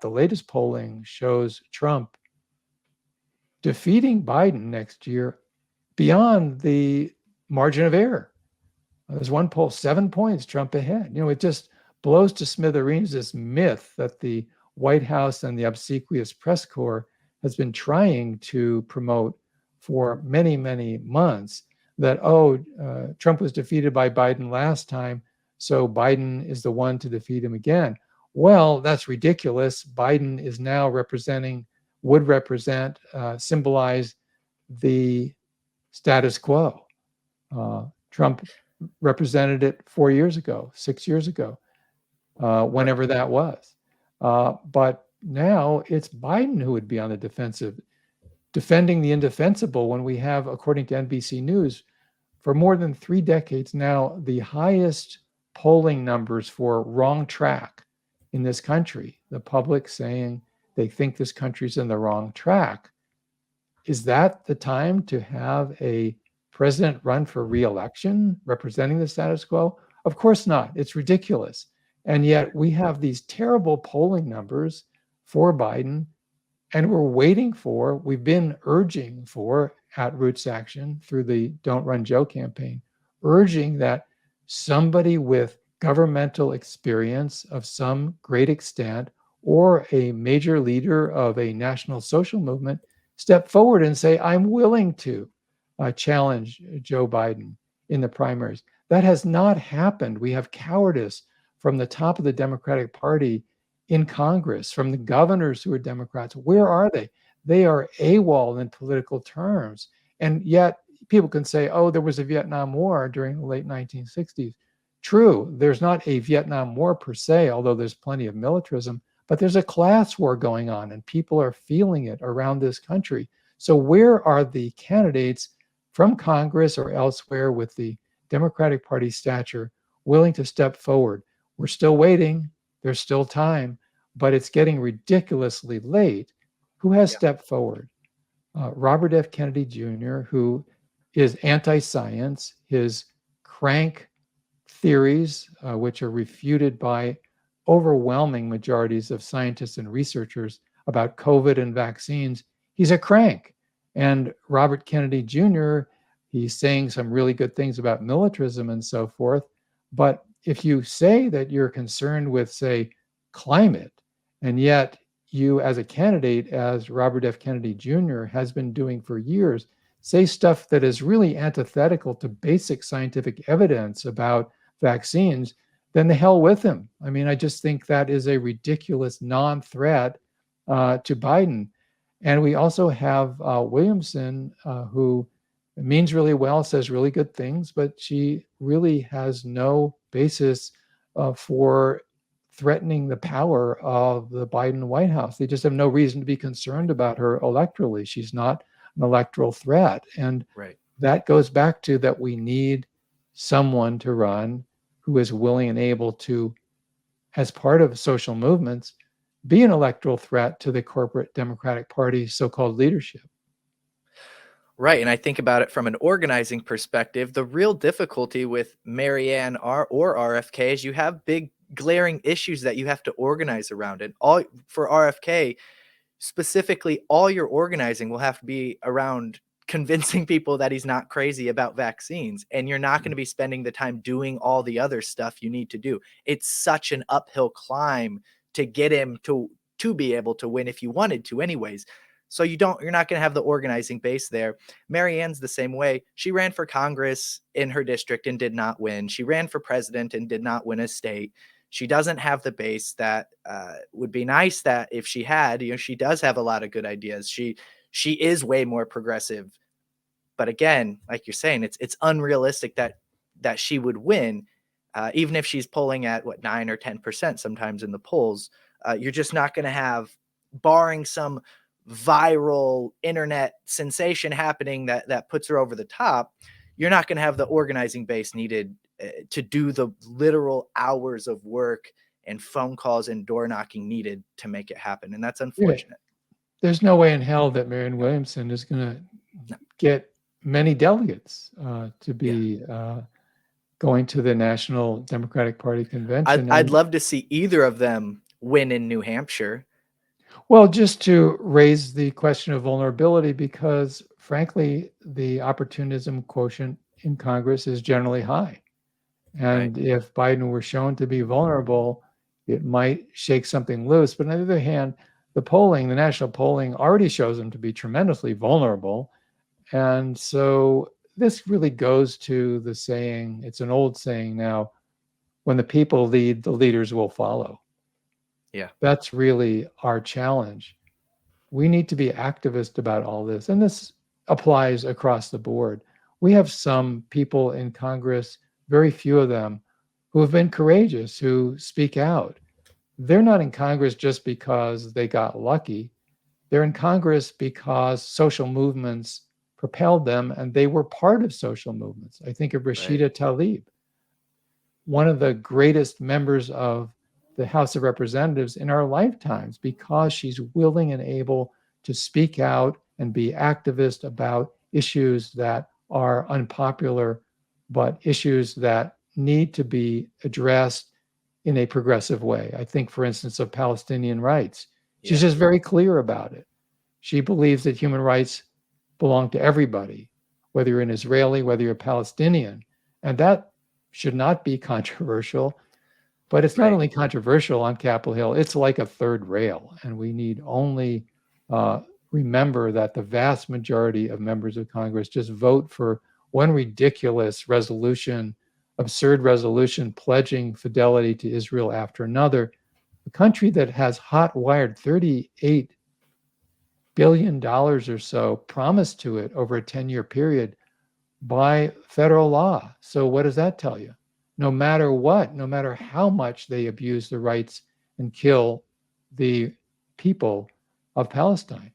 the latest polling shows Trump defeating Biden next year beyond the margin of error. There's one poll, 7 points, Trump ahead. It just blows to smithereens this myth that the White House and the obsequious press corps has been trying to promote for many, many months that, Trump was defeated by Biden last time, so Biden is the one to defeat him again. Well, that's ridiculous. Biden is now would represent, symbolize the status quo. Trump represented it 4 years ago, 6 years ago, whenever that was. But now it's Biden who would be on the defensive, defending the indefensible when we have, according to NBC News, for more than 3 decades now, the highest polling numbers for wrong track in this country. The public saying they think this country's in the wrong track. Is that the time to have a president run for re-election representing the status quo? Of course not. It's ridiculous. And yet we have these terrible polling numbers for Biden, and we've been urging for, at Roots Action through the Don't Run Joe campaign, urging that somebody with governmental experience of some great extent or a major leader of a national social movement step forward and say, I'm willing to challenge Joe Biden in the primaries. That has not happened. We have cowardice from the top of the Democratic Party in Congress, from the governors who are Democrats. Where are they? They are AWOL in political terms. And yet people can say, there was a Vietnam War during the late 1960s. True, there's not a Vietnam War per se, although there's plenty of militarism, but there's a class war going on and people are feeling it around this country. So where are the candidates from Congress or elsewhere with the Democratic Party stature willing to step forward? We're still waiting. There's still time, but it's getting ridiculously late. Who has stepped forward? Robert F. Kennedy Jr., who is anti-science. His crank theories, which are refuted by overwhelming majorities of scientists and researchers about COVID and vaccines, he's a crank. And Robert Kennedy Jr., he's saying some really good things about militarism and so forth. But if you say that you're concerned with, say, climate, and yet you as a candidate, as Robert F. Kennedy Jr. has been doing for years, say stuff that is really antithetical to basic scientific evidence about vaccines, then the hell with him. I mean, I just think that is a ridiculous non-threat to Biden. And we also have Williamson, who means really well, says really good things, but she really has no basis for threatening the power of the Biden White House. They just have no reason to be concerned about her electorally. She's not an electoral threat. And that goes back to that we need someone to run who is willing and able to, as part of social movements, be an electoral threat to the corporate Democratic Party's so-called leadership. Right. And I think about it from an organizing perspective. The real difficulty with Marianne or RFK is you have big glaring issues that you have to organize around. And all for RFK, specifically, all your organizing will have to be around convincing people that he's not crazy about vaccines. And you're not going to be spending the time doing all the other stuff you need to do. It's such an uphill climb to get him to be able to win if you wanted to anyways. So you're not going to have the organizing base there. Marianne's the same way. She ran for Congress in her district and did not win. She ran for president and did not win a state. She doesn't have the base that would be nice that if she had. She does have a lot of good ideas. She is way more progressive. But again, like you're saying, it's unrealistic that she would win, even if she's polling at 9 or 10% sometimes in the polls. You're just not going to have, barring some viral internet sensation happening that puts her over the top, you're not going to have the organizing base needed to do the literal hours of work and phone calls and door knocking needed to make it happen. And that's unfortunate. Yeah. There's no way in hell that Marianne Williamson is going to get many delegates to be going to the National Democratic Party convention. I'd love to see either of them win in New Hampshire. Well, just to raise the question of vulnerability, because frankly, the opportunism quotient in Congress is generally high. Right. And if Biden were shown to be vulnerable, it might shake something loose. But on the other hand, the national polling already shows him to be tremendously vulnerable. And so this really goes to the saying, it's an old saying now, when the people lead, the leaders will follow. Yeah. That's really our challenge. We need to be activist about all this. And this applies across the board. We have some people in Congress, very few of them, who have been courageous, who speak out. They're not in Congress just because they got lucky. They're in Congress because social movements propelled them and they were part of social movements. I think of Right. Rashida Tlaib, one of the greatest members of the House of Representatives in our lifetimes, because she's willing and able to speak out and be activist about issues that are unpopular, but issues that need to be addressed in a progressive way. I think, for instance, of Palestinian rights. She's Yeah. just very clear about it. She believes that human rights belong to everybody, whether you're an Israeli, whether you're a Palestinian. And that should not be controversial. But it's not Right. only controversial on Capitol Hill, it's like a third rail. And we need only remember that the vast majority of members of Congress just vote for one ridiculous resolution, absurd resolution pledging fidelity to Israel after another. A country that has hot wired $38 billion or so promised to it over a 10-year period by federal law. So, what does that tell you? No matter what, no matter how much they abuse the rights and kill the people of Palestine,